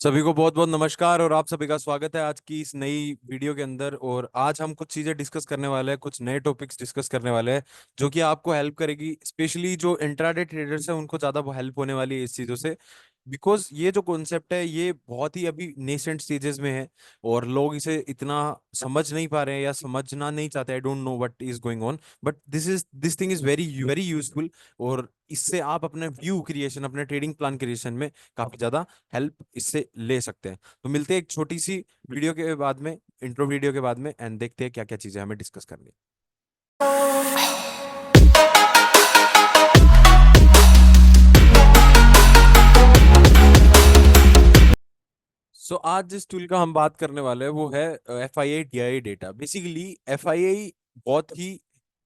सभी को बहुत बहुत नमस्कार और आप सभी का स्वागत है आज की इस नई वीडियो के अंदर। और आज हम कुछ चीजें डिस्कस करने वाले हैं, कुछ नए टॉपिक्स डिस्कस करने वाले हैं जो कि आपको हेल्प करेगी। स्पेशली जो इंट्राडे ट्रेडर्स हैं उनको ज्यादा हेल्प होने वाली है इस चीजों से। बिकॉज ये जो कॉन्सेप्ट है ये बहुत ही अभी नेसेंट स्टेजेस में है और लोग इसे इतना समझ नहीं पा रहे हैं या समझना नहीं चाहते। I don't know what is going on, but this thing is very very useful. और इससे आप अपने व्यू क्रिएशन, अपने ट्रेडिंग प्लान क्रिएशन में काफी ज्यादा हेल्प इससे ले सकते हैं। तो मिलते हैं एक छोटी सी वीडियो के बाद में, इंट्रो वीडियो के बाद में, एंड देखते हैं क्या क्या चीजें हमें डिस्कस करनी है। सो आज जिस टूल का हम बात करने वाले हैं वो है FIA DIA data. Basically FIA बहुत ही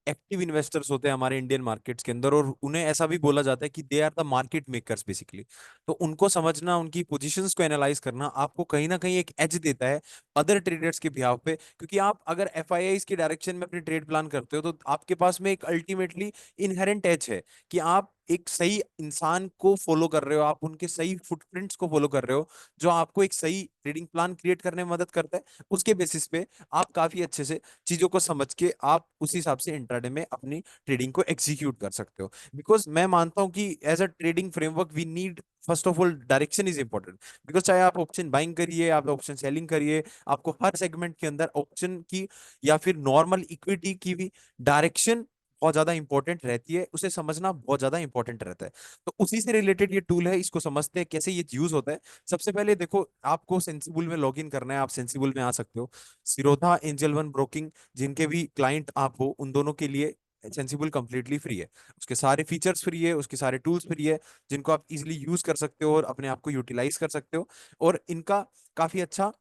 एक्टिव इन्वेस्टर्स होते हैं हमारे इंडियन मार्केट्स के अंदर, और उन्हें ऐसा भी बोला जाता है कि they are the market makers basically. तो उनको समझना, उनकी पोजीशंस को एनालाइज करना आपको कहीं ना कहीं एक एज देता है अदर ट्रेडर्स के बिहाफ पे। क्योंकि आप अगर FIIs की डायरेक्शन में अपनी ट्रेड प्लान करते हो तो आपके पास में एक अल्टीमेटली इनहेरेंट एज है कि आप एक सही इंसान को फॉलो कर रहे हो, आप उनके सही फुटप्रिंट्स को फॉलो कर रहे हो, जो आपको एक सही ट्रेडिंग प्लान क्रिएट करने में मदद करता है। उसके बेसिस पे आप काफी अच्छे से चीजों को समझ के आप उस हिसाब से इंट्राडे में अपनी ट्रेडिंग को एग्जीक्यूट कर सकते हो। बिकॉज मैं मानता हूं कि as a trading framework we need first of all direction is important. Because चाहे आप ऑप्शन बाइंग करिए, आप ऑप्शन सेलिंग करिए, आपको हर सेगमेंट के अंदर ऑप्शन की या फिर नॉर्मल इक्विटी की भी डायरेक्शन बहुत ज्यादा इंपॉर्टेंट रहती है। उसे समझना बहुत ज्यादा इंपॉर्टेंट रहता है। तो उसी से रिलेटेड ये टूल है, इसको समझते हैं कैसे ये यूज होता है। सबसे पहले देखो, आपको सेंसिबल में लॉग इन करना है। आप सेंसिबल में आ सकते हो। सिरोधा, एंजल वन ब्रोकिंग, जिनके भी क्लाइंट आप हो उन दोनों के लिए सेंसिबल कंप्लीटली फ्री है। उसके सारे फीचर्स फ्री है, उसके सारे टूल्स फ्री है, जिनको आप इजीली यूज कर सकते हो और अपने आप को यूटिलाइज कर सकते हो। और इनका काफी अच्छा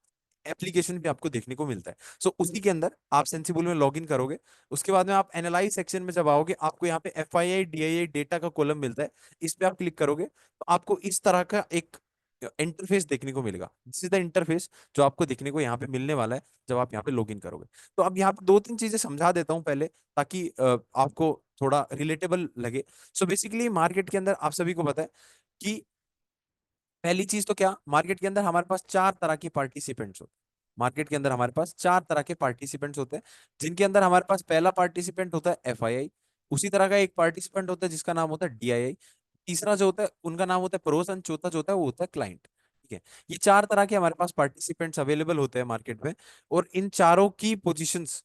एप्लीकेशन भी आपको देखने को मिलता है। सो उसी के अंदर आप सेंसिबल में लॉग इन करोगे। उसके बाद में आप एनालाइज सेक्शन में जब आओगे, आपको यहाँ पे FII DIA डेटा का कॉलम मिलता है। इस पे आप क्लिक करोगे तो आपको इस तरह का एक इंटरफेस देखने को मिलेगा। दिस इज द इंटरफेस जो आपको देखने को यहाँ पे मिलने वाला है जब आप यहाँ पे लॉग इन करोगे। तो अब यहाँ पे दो तीन चीजें समझा देता हूँ पहले, ताकि आपको थोड़ा रिलेटेबल लगे। सो बेसिकली मार्केट के अंदर आप सभी को पता है कि पहली चीज तो क्या, मार्केट के अंदर हमारे पास चार तरह के पार्टिसिपेंट्स होते हैं। मार्केट के अंदर हमारे पास चार तरह के पार्टिसिपेंट्स होते हैं, जिनके अंदर हमारे पास पहला पार्टिसिपेंट होता है FII। उसी तरह का एक पार्टिसिपेंट होता है जिसका नाम होता है DII। तीसरा जो होता है उनका नाम होता है प्रोस, एंड चौथा जो होता है वो होता है क्लाइंट। ठीक है, ये चार तरह के हमारे पास पार्टिसिपेंट्स अवेलेबल होते हैं मार्केट में। और इन चारों की पोजीशंस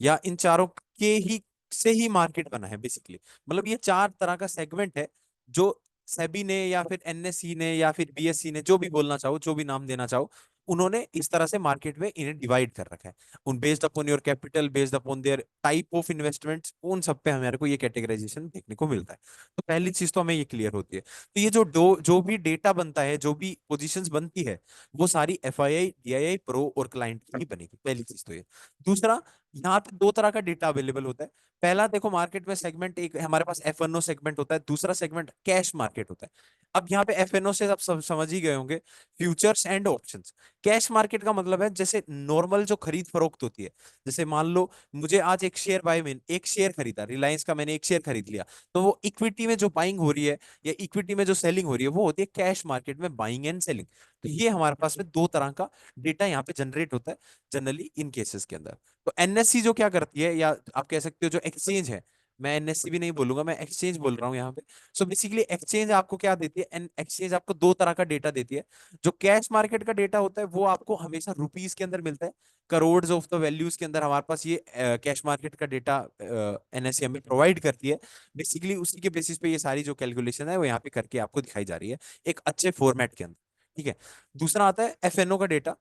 या इन चारों के ही से ही मार्केट बना है बेसिकली। मतलब ये चार तरह का सेगमेंट है जो सेबी ने या फिर NSE ने या फिर BSE ने, जो भी बोलना चाहो, जो भी नाम देना चाहो, उन्होंने इस तरह से मार्केट में इन्हें डिवाइड कर रखा है। उन based upon your capital, based upon their type of investments, उन सब पे हमारे को ये कैटेगराइजेशन देखने को मिलता है। तो पहली चीज तो हमें ये क्लियर होती है। तो ये जो भी डेटा बनता है, जो भी पोजीशंस बनती है, वो सारी FII DII प्रो और क्लाइंट की ही बनेगी। पहली चीज तो ये। दूसरा, यहाँ पे दो तरह का डेटा अवेलेबल होता है। पहला देखो, मार्केट में सेगमेंट एक हमारे पास FNO सेगमेंट होता है, दूसरा सेगमेंट कैश मार्केट होता है। अब यहाँ पे FNO से आप सब समझ ही गए होंगे, futures and options. Cash market का मतलब है जैसे नॉर्मल जो खरीद फरोख्त होती है। जैसे मान लो मुझे आज एक शेयर बाय में एक शेयर खरीदा रिलायंस का, मैंने एक शेयर खरीद लिया, तो वो इक्विटी में जो बाइंग हो रही है या इक्विटी में जो सेलिंग हो रही है वो होती है कैश मार्केट में बाइंग एंड सेलिंग। तो ये हमारे पास में दो तरह का डेटा यहाँ पे जनरेट होता है जनरली इन केसेस के अंदर। तो NSE जो क्या करती है, या आप कह सकते हो जो एक्सचेंज है, मैं NSE भी नहीं बोलूंगा, मैं एक्सचेंज बोल रहा हूँ यहाँ पे। सो बेसिकली एक्सचेंज आपको क्या देती है, एक्सचेंज आपको दो तरह का डेटा देती है। जो कैश मार्केट का डेटा होता है वो आपको हमेशा रुपीस के अंदर मिलता है, करोड़ ऑफ द वैल्यूज के अंदर हमारे पास ये कैश मार्केट का डेटा NSE हमें प्रोवाइड करती है। बेसिकली उसी के बेसिस पे ये सारी जो कैलकुलेशन है वो यहाँ पे करके आपको दिखाई जा रही है एक अच्छे फॉर्मेट के अंदर। ठीक है। दूसरा आता है FNO का डेटा।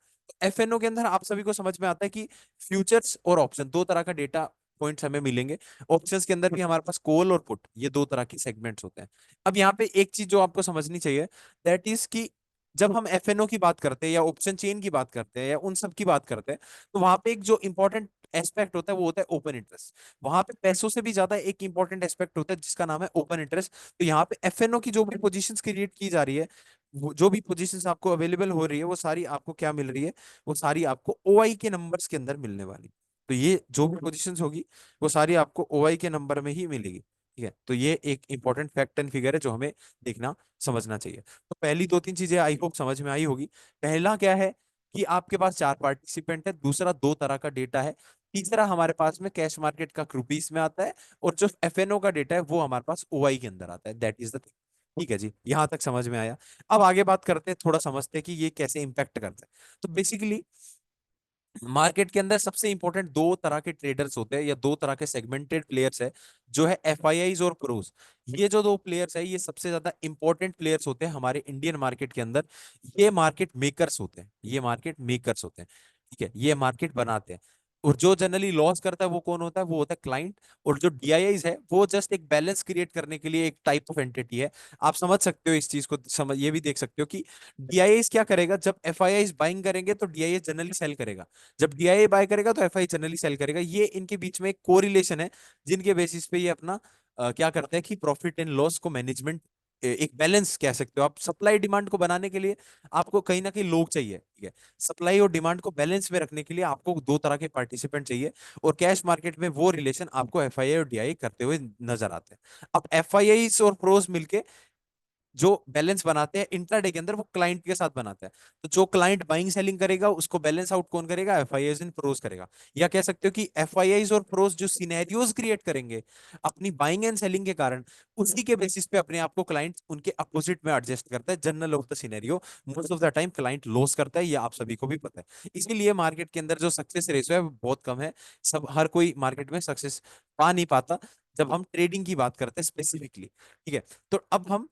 FNO के अंदर आप सभी को समझ में आता है कि फ्यूचर्स और ऑप्शन दो तरह का डेटा पॉइंट्स हमें मिलेंगे। ऑप्शंस के अंदर भी हमारे पास कॉल और पुट, ये दो तरह की सेगमेंट्स होते हैं। अब यहाँ पे एक चीज जो आपको समझनी चाहिए, दैट इज कि जब हम FNO की बात करते हैं या ऑप्शन चेन की बात करते हैं या उन सब की बात करते हैं, तो वहां पे एक जो इंपॉर्टेंट एस्पेक्ट होता है वो होता है ओपन इंटरेस्ट। वहां पे पैसों से भी ज्यादा एक इंपॉर्टेंट एस्पेक्ट होता है जिसका नाम है ओपन इंटरेस्ट। तो यहाँ पे FNO की जो भी पोजीशंस क्रिएट की जा रही है, जो भी पोजीशंस आपको अवेलेबल हो रही है, वो सारी आपको क्या मिल रही है, वो सारी आपको OI के नंबर्स के अंदर मिलने वाली। तो ये जो भी पोजीशंस होगी वो सारी आपको OI के नंबर में ही मिलेगी। ठीक है, तो ये एक इंपॉर्टेंट फैक्ट एंड फिगर है जो हमें देखना समझना चाहिए। तो पहली दो तीन चीजें आई होप समझ में आई होगी। पहला क्या है कि आपके पास चार पार्टिसिपेंट है, दूसरा दो तरह का डेटा है, तीसरा हमारे पास में कैश मार्केट का रुपीस में आता है, और जो एफएनओ का डेटा है वो हमारे पास ओआई के अंदर आता है। That is the thing. ठीक है जी, यहां तक समझ में आया। अब आगे बात करते हैं, थोड़ा समझते हैं कि ये कैसे इंपैक्ट करता है। तो बेसिकली मार्केट के अंदर सबसे इंपॉर्टेंट दो तरह के ट्रेडर्स होते हैं, या दो तरह के सेगमेंटेड प्लेयर्स है, जो है एफआईआईज और प्रोज। ये जो दो प्लेयर्स है ये सबसे ज्यादा इंपॉर्टेंट प्लेयर्स होते हैं हमारे इंडियन मार्केट के अंदर। ये मार्केट मेकर्स होते हैं, ये मार्केट मेकर्स होते हैं। ठीक है, ये मार्केट बनाते हैं। और जो जनरली लॉस करता है वो कौन होता है? वो होता है क्लाइंट। और जो डीआईआईज है वो जस्ट एक बैलेंस क्रिएट करने के लिए एक टाइप ऑफ एंटिटी है। आप समझ सकते हो इस चीज को, समझ ये भी देख सकते हो कि डीआईआईज क्या करेगा, जब एफआईआईज बाइंग करेंगे तो डीआईआई जनरली सेल करेगा, जब डीआईआई बाय करेगा तो एफआई जनरली सेल करेगा। ये इनके बीच में एक कोरिलेशन है, जिनके बेसिस पे ये अपना क्या करते हैं कि प्रॉफिट एंड लॉस को मैनेजमेंट, एक बैलेंस कह सकते हो आप, सप्लाई डिमांड को बनाने के लिए आपको कहीं ना कहीं लोग चाहिए। ठीक है, सप्लाई और डिमांड को बैलेंस में रखने के लिए आपको दो तरह के पार्टिसिपेंट चाहिए। और कैश मार्केट में वो रिलेशन आपको एफआईआई और डीआई करते हुए नजर आते हैं। अब एफआईआई और प्रोस मिलके जो बैलेंस बनाते हैं इंट्राडे के अंदर, वो क्लाइंट के साथ बनाते हैं। तो जो क्लाइंट बाइंग सेलिंग करेगा उसको बैलेंस आउट कौन करेगा? एफआईआईज एंड प्रोस करेगा। या कह सकते हो कि एफआईआईज और प्रोस जो सिनेरियोज क्रिएट करेंगे अपनी बाइंग एंड सेलिंग के कारण, उसी के बेसिस पे अपने आप को क्लाइंट उनके अपोजिट में एडजस्ट करता है। General of the scenario most of the time client loss करता है, ये आप सभी को भी पता है। इसीलिए मार्केट के अंदर जो सक्सेस रेशियो है वो बहुत कम है। सब हर कोई मार्केट में सक्सेस पा नहीं पाता, जब हम ट्रेडिंग की बात करते हैं स्पेसिफिकली। ठीक है, तो अब हम,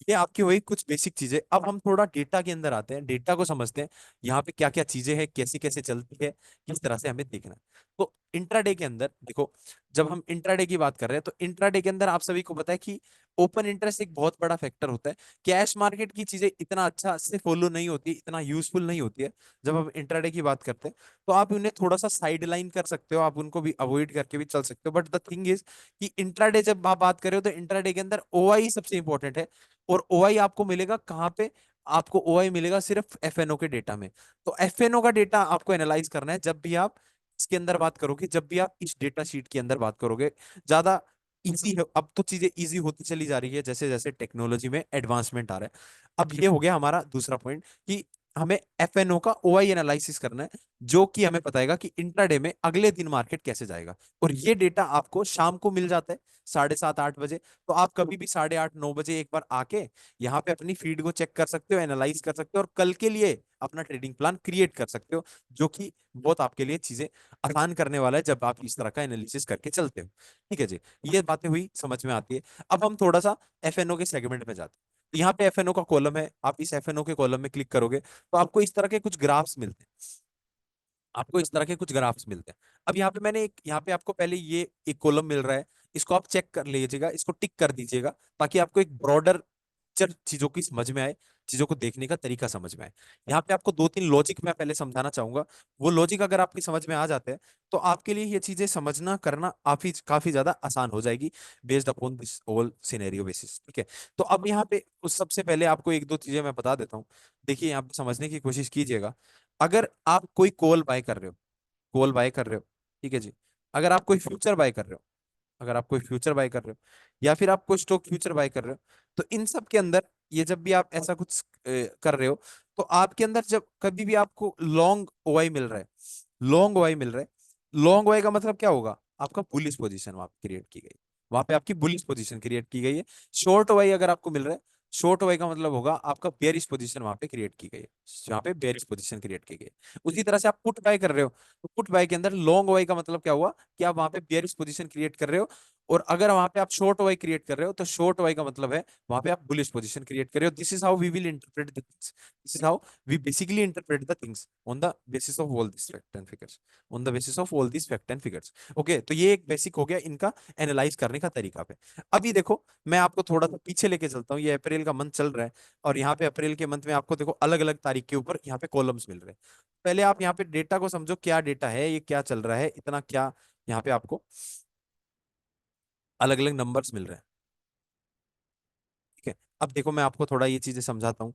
ये आपकी वही कुछ बेसिक चीजें। अब हम थोड़ा डेटा के अंदर आते हैं, डेटा को समझते हैं, यहाँ पे क्या क्या चीजें हैं, कैसे कैसे चलती है, किस तरह से हमें देखना है। तो इंट्राडे के अंदर देखो, जब हम इंट्राडे की बात कर रहे हैं तो इंट्राडे के अंदर आप सभी को पता है कि ओपन इंटरेस्ट एक बहुत बड़ा फैक्टर होता है। कैश मार्केट की चीजें इतना अच्छा से फॉलो नहीं होती, इतना यूजफुल नहीं होती है जब हम इंट्राडे की बात करते हैं। तो आप उन्हें थोड़ा सा साइड लाइन कर सकते हो, आप उनको भी अवॉइड करके भी चल सकते हो। बट द थिंग इज कि इंट्राडे जब आप बात करें तो इंट्राडे के अंदर ओआई सबसे इंपॉर्टेंट है। और ओआई आपको मिलेगा कहाँ पे? आपको ओआई मिलेगा सिर्फ एफएनओ के डेटा में। तो एफएनओ का डेटा आपको एनालाइज करना है जब भी आप इसके अंदर बात करोगे, जब भी आप इस डेटा शीट के अंदर बात करोगे, ज्यादा इजी है। अब तो चीजें इजी होती चली जा रही है जैसे जैसे टेक्नोलॉजी में एडवांसमेंट आ रहा है। अब ये हो गया हमारा दूसरा पॉइंट कि हमें एफएनओ का ओआई एनालिसिस करना है, जो कि हमें बताएगा कि इंट्राडे में अगले दिन मार्केट कैसे जाएगा। और ये डेटा आपको शाम को मिल जाता है 7:30 8 बजे। तो आप कभी भी 8:30 9 बजे एक बार आके यहाँ पे अपनी फीड को चेक कर सकते हो, एनालाइज कर सकते हो, और कल के लिए अपना ट्रेडिंग प्लान क्रिएट कर सकते हो, जो कि बहुत आपके लिए चीजें आसान करने वाला है जब आप इस तरह का एनालिसिस करके चलते हो। ठीक है जी, ये बातें हुई, समझ में आती है। अब हम थोड़ा सा एफएनओ के सेगमेंट में जाते हैं। तो यहाँ पे एफएनओ का कॉलम है, आप इस एफएनओ के कॉलम में क्लिक करोगे तो आपको इस तरह के कुछ ग्राफ्स मिलते हैं, आपको इस तरह के कुछ ग्राफ्स मिलते हैं। अब यहाँ पे मैंने एक, यहाँ पे आपको पहले ये एक कॉलम मिल रहा है, इसको आप चेक कर लीजिएगा, इसको टिक कर दीजिएगा, ताकि आपको एक ब्रॉडर चीजों की समझ में आए, चीजों को देखने का तरीका समझ में आए। यहाँ पे आपको दो तीन लॉजिक मैं पहले समझाना चाहूंगा। वो लॉजिक अगर आपकी समझ में आ जाते हैं तो आपके लिए ये चीजें समझना करना काफी काफी ज्यादा आसान हो जाएगी, based upon this all scenario basis. ठीक है, तो अब यहाँ पे उस सबसे पहले आपको एक दो चीजें मैं बता देता हूँ। देखिए, यहाँ पे समझने की कोशिश कीजिएगा। अगर आप कोई कॉल बाय कर रहे हो, कॉल बाय कर रहे हो, ठीक है जी, अगर आप कोई फ्यूचर बाय कर रहे हो, अगर आप कोई फ्यूचर बाय कर रहे हो, या फिर आप कोई स्टॉक फ्यूचर बाय कर रहे हो, तो इन सब के अंदर ये जब भी आप ऐसा कुछ कर रहे हो, तो आपके अंदर जब कभी भी आपको लॉन्ग ओआई मिल रहा है, लॉन्ग ओआई मिल रहा है, लॉन्ग ओआई का मतलब क्या होगा? आपका बुलिश पोजीशन वहां पे क्रिएट की गई, वहां पे आपकी बुलिश पोजीशन क्रिएट की गई है। शॉर्ट ओआई अगर आपको मिल रहा है, शॉर्ट ओआई का मतलब होगा आपका बेरिश पोजीशन वहां पे क्रिएट की गई है, यहाँ पे बेरिश पोजीशन क्रिएट की गई है। उसी तरह से आप पुट बाय कर रहे हो, तो पुट बाय के अंदर लॉन्ग ओआई का मतलब क्या हुआ कि आप वहां पे बेरिश पोजीशन क्रिएट कर रहे हो। और अगर वहां पे आप शॉर्ट वाई क्रिएट कर रहे हो, तो शॉर्ट वाई का मतलब है वहां पे आप बुलिश पोजीशन क्रिएट कर रहे हो। This is how we will interpret the things, this is how we basically interpret the things on the basis of all this fact and figures, on the basis of all this fact and figures. Okay, तो ये एक basic हो गया इनका analyse करने का तरीका पे। अभी देखो, मैं आपको थोड़ा सा पीछे लेके चलता हूँ। ये अप्रैल का मंथ चल रहा है, और यहाँ पे अप्रैल के मंथ में आपको देखो अलग अलग तारीख के ऊपर यहाँ पे कॉलम्स मिल रहे हैं। पहले आप यहाँ पे डेटा को समझो, क्या डेटा है ये, क्या चल रहा है, इतना क्या यहाँ पे आपको अलग अलग नंबर्स मिल रहे हैं। ठीक है, अब देखो मैं आपको थोड़ा ये चीजें समझाता हूँ।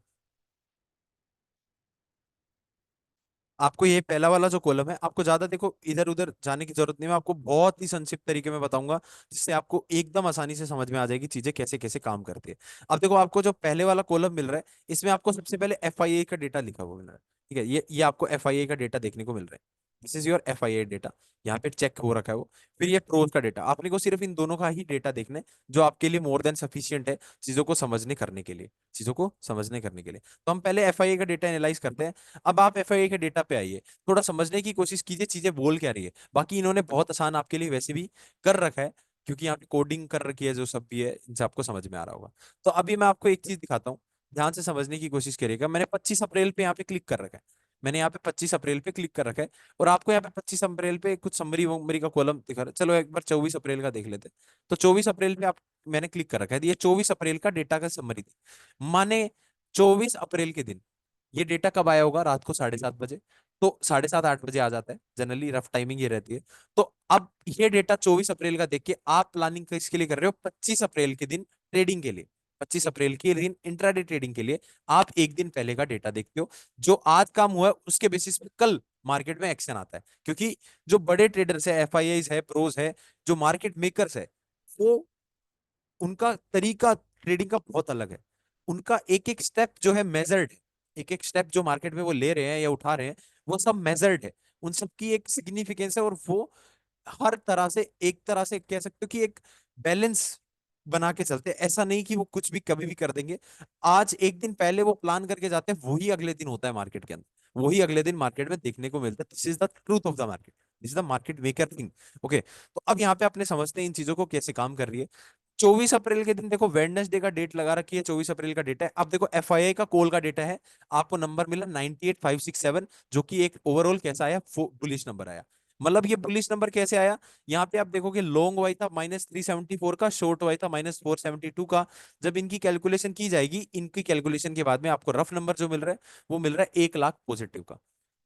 आपको ये पहला वाला जो कॉलम है, आपको ज्यादा देखो इधर उधर जाने की जरूरत नहीं है, मैं आपको बहुत ही संक्षिप्त तरीके में बताऊंगा, जिससे आपको एकदम आसानी से समझ में आ जाएगी चीजें कैसे कैसे काम करती है। अब देखो, आपको जो पहले वाला कॉलम मिल रहा है, इसमें आपको सबसे पहले एफआईए का डेटा लिखा हुआ मिल रहा है। ठीक है, ये आपको एफआईए का डेटा देखने को मिल रहा है। This is your FIA data, यहाँ पे चेक हो रखा है वो। फिर ये प्रोज का डेटा, आपने को सिर्फ इन दोनों का ही डेटा देखना है, जो आपके लिए मोर देन सफिशियंट है चीजों को समझने करने के लिए, चीजों को समझने करने के लिए। तो हम पहले एफआईए का डेटा एनालाइज करते हैं। अब आप एफआईए के डेटा पे आइए, थोड़ा समझने की कोशिश कीजिए चीजें बोल क्या रही है। बाकी इन्होंने बहुत आसान आपके लिए वैसे भी कर रखा है, क्योंकि यहाँ पे कोडिंग कर रखी है, जो सब भी है इनसे आपको समझ में आ रहा होगा। तो अभी मैं आपको एक चीज दिखाता हूँ, ध्यान से समझने की कोशिश करिएगा। मैंने 25 अप्रैल पे यहाँ पे क्लिक कर रखा है, मैंने यहाँ पे 25 अप्रैल पे क्लिक कर रखा है। और आपको यहाँ पे 25 अप्रैल पे कुछ समरी वमरी का कॉलम दिखा रहा है। चलो एक बार 24 अप्रैल का देख लेते हैं। तो 24 अप्रैल पे आप, मैंने क्लिक कर रखा है, ये 24 अप्रैल का डेटा का समरी थी। माने 24 अप्रैल के दिन ये डेटा कब आया होगा? रात को 7:30 बजे। तो 7:30 8 बजे आ जाता है, जनरली रफ टाइमिंग ये रहती है। तो अब ये डेटा 24 अप्रैल का देख के आप प्लानिंग किसके लिए कर रहे हो? 25 अप्रैल के दिन ट्रेडिंग के लिए। 25 अप्रैल के दिन इंट्राडे ट्रेडिंग के लिए आप एक दिन पहले का डेटा देखते हो। जो आज काम हुआ है उसके बेसिस पे कल मार्केट में एक्शन आता है, क्योंकि जो बड़े ट्रेडर्स है, एफआईआई है, प्रोज है, जो मार्केट मेकर्स है, वो, उनका तरीका ट्रेडिंग का बहुत अलग है। उनका एक एक स्टेप जो है मेजर्ड है, एक एक स्टेप जो मार्केट में वो ले रहे हैं या उठा रहे हैं, वो सब मेजर्ड है। उन सब की एक सिग्निफिकेंस है, और वो हर तरह से, एक तरह से कह सकते हो कि एक बैलेंस बना के चलते हैं। ऐसा नहीं कि वो कुछ भी कभी भी कर देंगे। आज एक दिन पहले वो प्लान करके जाते हैं, वही अगले दिन होता है मार्केट के अंदर, वही अगले दिन मार्केट में देखने को मिलता है। This is the truth of the market, this is the market maker thing. Okay, तो अब यहाँ पे अपने समझते हैं इन चीजों को कैसे काम कर रही है। 24 अप्रैल के दिन देखो, वेडनेसडे का डेट लगा रखी है, 24 अप्रैल का डेटा है। अब देखो एफआईआई का कॉल का डेटा है, आपको नंबर मिला 98567, जो कि एक ओवरऑल कैसा आया? बुलिश नंबर आया। मतलब ये बुलिश नंबर कैसे आया? यहाँ पे आप देखोगे लॉन्ग वाई था -374 का, शॉर्ट वाई था -472 का। जब इनकी कैलकुलेशन की जाएगी, इनकी कैलकुलेशन के बाद में आपको रफ नंबर जो मिल रहा है, वो मिल रहा है 1 लाख पॉजिटिव का।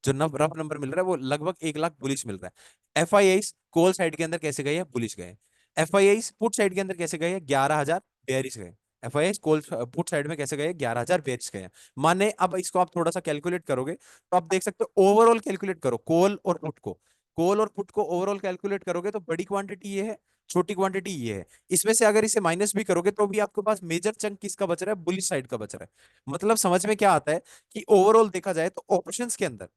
जो रफ नंबर मिल रहा है वो लगभग 1 लाख बुलिश मिल रहा है। एफआईआई कॉल साइड के अंदर कैसे गए हैं? बुलिश गए। एफआईआई पुट साइड के अंदर कैसे गए हैं? 11,000 बेयरिश गए। एफआईआई कॉल पुट साइड में कैसे गए? 11,000 बेयरिश गए। माने अब इसको आप थोड़ा सा कैलकुलेट करोगे, तो आप देख सकते हो, ओवरऑल कैलकुलेट करो कॉल और पुट को, कॉल और पुट को ओवरऑल कैलकुलेट करोगे तो बड़ी क्वांटिटी ये है, छोटी क्वांटिटी ये है। इसमें से अगर इसे माइनस भी करोगे तो भी आपके पास मेजर चंक किसका बच रहा है? बुलिश साइड का बच रहा है। मतलब समझ में क्या आता है कि ओवरऑल देखा जाए तो ऑप्शंस के अंदर,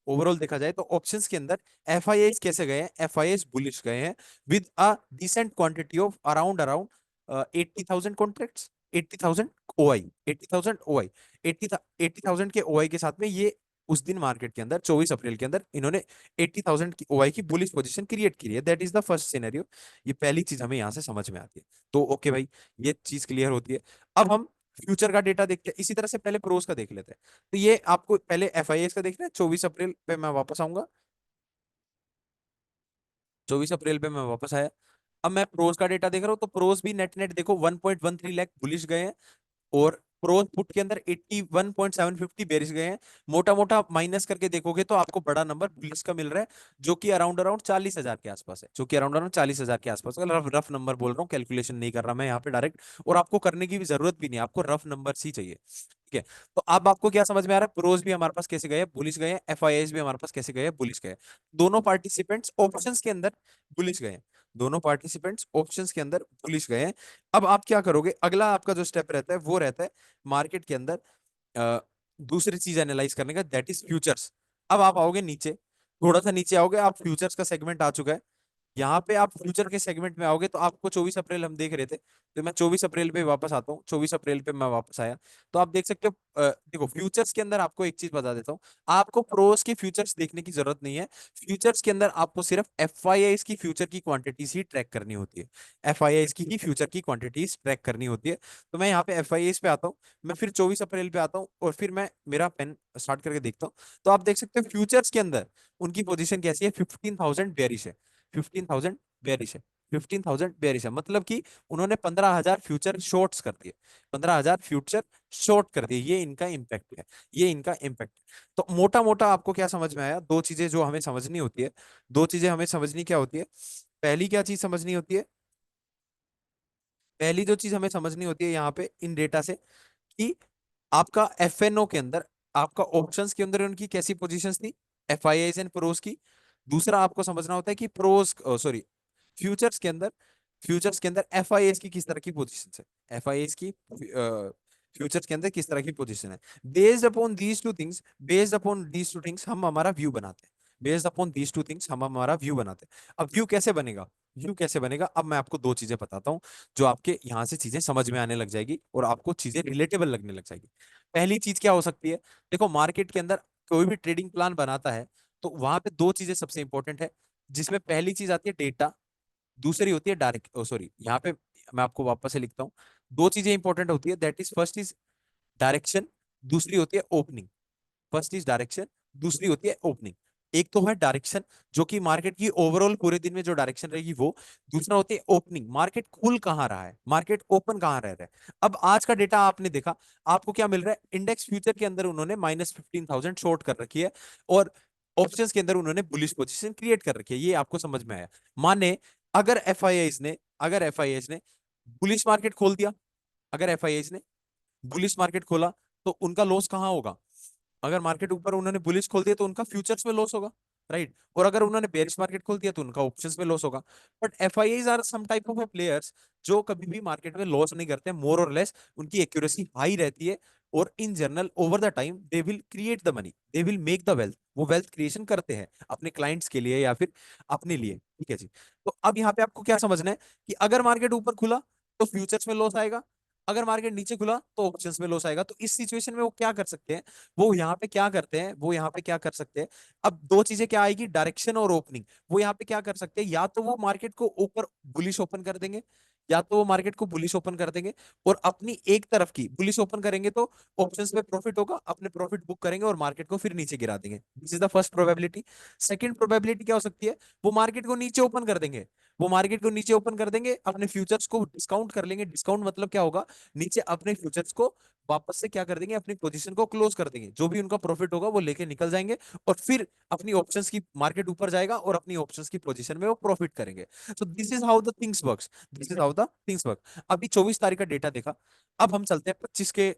ओवरऑल देखा जाए तो ऑप्शंस के अंदर एफआईआई कैसे गए हैं? एफआईआई बुलिश गए हैं, with a decent quantity of around around 80,000 contracts, 80,000 OI, 80,000 OI, 80,000 के ओआई के साथ में ये उस दिन मार्केट के अंदर 24 अप्रैल के अंदर इन्होंने 80,000 की ओआई की बुलिश पोजीशन क्रिएट की है। That is the first scenario. ये पहली चीज हमें यहाँ से समझ में आती है। तो ओके भाई, ये चीज क्लियर होती है। अब हम फ्यूचर का डेटा देखते हैं, इसी तरह से पहले प्रोस का देख लेते हैं। तो ये आपको पहले एफआईएस का देखना है। 24 अप्रैल पे मैं वापस आऊंगा, 24 अप्रैल पे मैं वापस आया। अब मैं प्रोस का डेटा देख रहा हूँ, तो प्रोस भी नेट नेट देखो 1.13 लाख बुलिश गए हैं, और प्रो पुट के अंदर 81.750 बेरिश गए हैं। मोटा मोटा माइनस करके देखोगे तो आपको बड़ा नंबर बुलिश का मिल रहा है, जो कि अराउंड अराउंड 40,000 के आसपास है, जो कि अराउंड अराउंड 40,000 के आसपास। रफ रफ नंबर बोल रहा हूँ, कैलकुलेशन नहीं कर रहा मैं यहाँ पे डायरेक्ट, और आपको करने की भी जरूरत भी नहीं है, आपको रफ नंबर ही चाहिए। ठीक है, तो अब आपको क्या समझ में आ रहा है? प्रोज भी हमारे पास कैसे गए? बुलिश गए। एफआईआई भी हमारे पास कैसे गए? बुलिश गए। दोनों पार्टिसिपेंट्स ऑप्शंस के अंदर बुलिश गए, दोनों पार्टिसिपेंट्स ऑप्शंस के अंदर बुलिश गए हैं। अब आप क्या करोगे? अगला आपका जो स्टेप रहता है वो रहता है मार्केट के अंदर अ, दूसरी चीज एनालाइज करने का, दैट इज फ्यूचर्स। अब आप आओगे नीचे, थोड़ा सा नीचे आओगे, आप फ्यूचर्स का सेगमेंट आ चुका है। यहाँ पे आप फ्यूचर के सेगमेंट में आओगे तो आपको 24 अप्रैल हम देख रहे थे, तो मैं 24 अप्रैल पे वापस आता हूँ। 24 अप्रैल पे मैं वापस आया, तो आप देख सकते हो, देखो फ्यूचर्स के अंदर आपको एक चीज बता देता हूँ, आपको प्रोस की फ्यूचर्स देखने की जरूरत नहीं है। फ्यूचर्स के अंदर आपको सिर्फ एफआईआई की फ्यूचर की क्वांटिटीज ही ट्रैक करनी होती है, एफआईआई की ही फ्यूचर की क्वांटिटीज ट्रैक करनी होती है। तो मैं यहाँ पे एफआईआई पे आता हूँ, मैं फिर 24 अप्रैल पे आता हूँ, और फिर मैं मेरा पेन स्टार्ट करके देखता हूँ। तो आप देख सकते हो फ्यूचर्स के अंदर उनकी पोजीशन कैसी है? 15,000 बेरिश है, 15,000 बेरिश है, 15,000 बेरिश है। मतलब कि उन्होंने 15,000 फ्यूचर शॉर्ट्स कर दिए, 15,000 फ्यूचर शॉर्ट कर दिए। ये इनका इम्पैक्ट है, ये इनका इम्पैक्ट। तो मोटा मोटा आपको क्या समझ में आया? दो चीजें जो हमें समझनी होती है, दो चीजें हमें समझनी क्या होती है? पहली क्या चीज समझनी होती है? पहली जो चीज हमें समझनी होती है यहाँ पे इन डेटा से, कि आपका एफएनओ के अंदर, आपका ऑप्शंस के अंदर उनकी कैसी पोजीशंस थी? F I Is and pros की। दूसरा आपको समझना होता है कि प्रोज सॉरी फ्यूचर्स के अंदर, फ्यूचर्स के अंदर एफ आई एस की किस तरह की पोजीशन है, एफ आई एस की फ्यूचर्स के अंदर किस तरह की पोजीशन है। Based upon these two things, based upon these two things हम हमारा व्यू बनाते हैं। Based upon these two things हम हमारा व्यू बनाते हैं। अब व्यू कैसे बनेगा, व्यू कैसे बनेगा, अब मैं आपको दो चीजें बताता हूँ जो आपके यहाँ से चीजें समझ में आने लग जाएगी और आपको चीजें रिलेटेबल लगने लग जाएगी। पहली चीज क्या हो सकती है, देखो मार्केट के अंदर कोई भी ट्रेडिंग प्लान बनाता है तो वहां पे दो चीजें सबसे इंपॉर्टेंट है, जिसमें पहली चीज आती है डेटा, दूसरी होती है डायरेक्ट सॉरी यहाँ पे मैं आपको वापस से लिखता हूँ। दो चीजें इंपॉर्टेंट होती है, that is first is direction, दूसरी होती है ओपनिंग। फर्स्ट इज डायरेक्शन, दूसरी होती है ओपनिंग। एक तो है डायरेक्शन जो कि मार्केट की ओवरऑल पूरे दिन में जो डायरेक्शन रहेगी वो, दूसरा होती है ओपनिंग, मार्केट खुल कहाँ रहा है, मार्केट ओपन कहाँ रह रहा है। अब आज का डेटा आपने देखा, आपको क्या मिल रहा है, इंडेक्स फ्यूचर के अंदर उन्होंने -15,000 शॉर्ट कर रखी है और ऑप्शंस के अंदर उन्होंने बुलिश पोजीशन क्रिएट कर रखी है, ये आपको समझ में आया। माने अगर एफ आई ने, अगर एफ आई ने बुलिश मार्केट खोल दिया, अगर एफ आई ने बुलिश मार्केट खोला तो उनका लॉस कहाँ होगा, अगर मार्केट ऊपर उन्होंने बुलिश खोल दिया तो उनका फ्यूचर्स में लॉस होगा, राइट। और अगर उन्होंने बेरिश मार्केट खोल दिया तो उनका ऑप्शंस में लॉस होगा। But F I are some type of players जो कभी भी मार्केट में लॉस नहीं करते, मोर और लेस उनकी एक्यूरेसी हाई रहती है। और in general over the time they will create the money, they will make the wealth, वो वेल्थ क्रिएशन करते हैं अपने क्लाइंट्स के लिए या फिर अपने लिए, ठीक है जी। तो अब यहाँ पे आपको क्या समझना है कि अगर मार्केट ऊपर खुला तो फ्यूचर्स में लॉस आएगा, अगर मार्केट नीचे खुला तो ऑप्शंस में लॉस आएगा। तो इस सिचुएशन में वो क्या कर सकते हैं, वो यहाँ पे क्या करते हैं, वो यहाँ पे क्या कर सकते हैं। अब दो चीजें क्या आएगी, डायरेक्शन और ओपनिंग। वो यहाँ पे क्या कर सकते हैं, या तो वो मार्केट को ऊपर बुलिश ओपन कर देंगे, या तो वो मार्केट को बुलिश ओपन कर देंगे और अपनी एक तरफ की बुलिश ओपन करेंगे तो ऑप्शंस में प्रॉफिट होगा, अपने प्रॉफिट बुक करेंगे और मार्केट को फिर नीचे गिरा देंगे। This is the first probability. Second probability क्या हो सकती है, वो मार्केट को नीचे ओपन कर देंगे, वो मार्केट को नीचे ओपन कर देंगे, अपने फ्यूचर्स को डिस्काउंट कर लेंगे। डिस्काउंट मतलब क्या होगा, नीचे अपने फ्यूचर्स को वापस से क्या कर देंगे, अपनी पोजीशन को क्लोज कर देंगे, जो भी उनका प्रॉफिट होगा वो लेके निकल जाएंगे और फिर अपनी ऑप्शंस की मार्केट ऊपर जाएगा और अपनी ऑप्शंस की पोजीशन में वो प्रॉफिट करेंगे। So this is how the things works, this is how the things work. अभी 24 तारीख का डेटा देखा, अब हम चलते हैं 25 के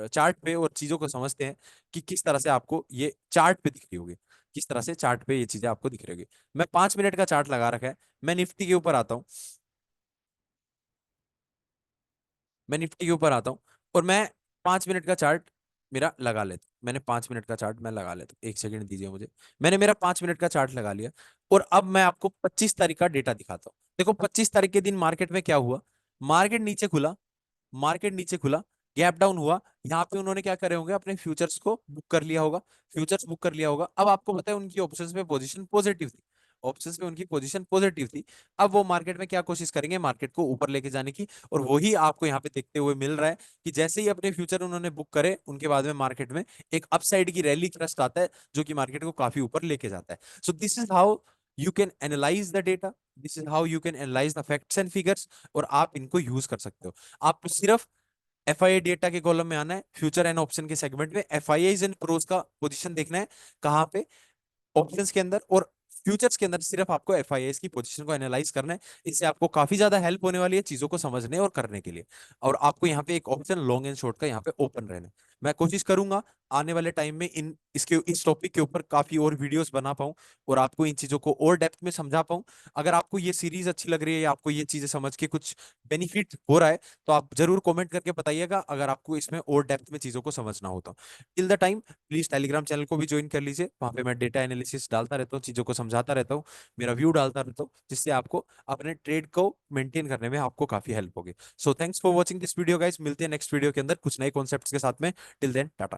चार्ट पे और चीजों को समझते हैं कि किस तरह से आपको ये चार्ट पे दिख रही होगी, किस तरह से चार्ट पे ये चीजें आपको दिख रही होगी। मैं 5 मिनट का चार्ट लगा रखा है, मैं निफ्टी के ऊपर आता हूँ, मैं निफ्टी के ऊपर आता हूँ और मैं 5 मिनट का चार्ट मेरा लगा लेता हूँ। मैंने 5 मिनट का चार्ट मैं लगा लेता हूँ, एक सेकंड दीजिए मुझे। मैंने मेरा 5 मिनट का चार्ट लगा लिया और अब मैं आपको 25 तारीख का डेटा दिखाता हूँ। देखो 25 तारीख के दिन मार्केट में क्या हुआ, मार्केट नीचे खुला, मार्केट नीचे खुला, गैप डाउन हुआ। यहाँ पे उन्होंने क्या करे होंगे, अपने फ्यूचर्स को बुक कर लिया होगा, फ्यूचर्स बुक कर लिया होगा। अब आपको पता है उनकी ऑप्शंस में पोजीशन पॉजिटिव थी, ऑप्शंस में उनकी पोजीशन पॉजिटिव थी। अब वो मार्केट में क्या कोशिश करेंगे, मार्केट को ऊपर लेके जाने की। और वही आपको यहाँ पे देखते हुए मिल रहा है कि जैसे ही अपने फ्यूचर उन्होंने बुक करे उनके बाद में मार्केट में एक अपसाइड की रैली थ्रस्ट आता है जो कि मार्केट को काफी ऊपर लेके जाता है। So this is how you can analyse the data, this is how you can analyse the facts and figures, और आप इनको यूज कर सकते हो। आप सिर्फ एफआईआई डेटा के कॉलम में आना है, फ्यूचर एंड ऑप्शन के सेगमेंट में एफआईआई एंड प्रोज का पोजीशन देखना है कहाँ पे, ऑप्शंस के अंदर और फ्यूचर्स के अंदर। सिर्फ आपको एफआईआई की पोजीशन को एनालाइज करना है, इससे आपको काफी ज्यादा हेल्प होने वाली है चीजों को समझने और करने के लिए। और आपको यहाँ पे एक ऑप्शन लॉन्ग एंड शॉर्ट का यहाँ पे ओपन रहना है। मैं कोशिश करूंगा आने वाले टाइम में इन इसके इस टॉपिक के ऊपर काफी और वीडियोस बना पाऊं और आपको इन चीजों को और डेप्थ में समझा पाऊं। अगर आपको ये सीरीज अच्छी लग रही है या आपको ये चीजें समझ के कुछ बेनिफिट हो रहा है तो आप जरूर कमेंट करके बताइएगा, अगर आपको इसमें और डेप्थ में चीजों को समझना हो तो। Till the time please Telegram channel को भी ज्वाइन कर लीजिए, वहां पे मैं डेटा एनालिसिस डालता रहता हूँ, चीजों को समझाता रहता हूँ, मेरा व्यू डालता रहता हूँ, जिससे आपको अपने ट्रेड को मेंटेन करने में आपको काफी हेल्प होगी। So thanks for watching this video guys, मिलते हैं नेक्स्ट वीडियो के अंदर कुछ नए कॉन्सेप्ट्स के साथ में। Till then Tata.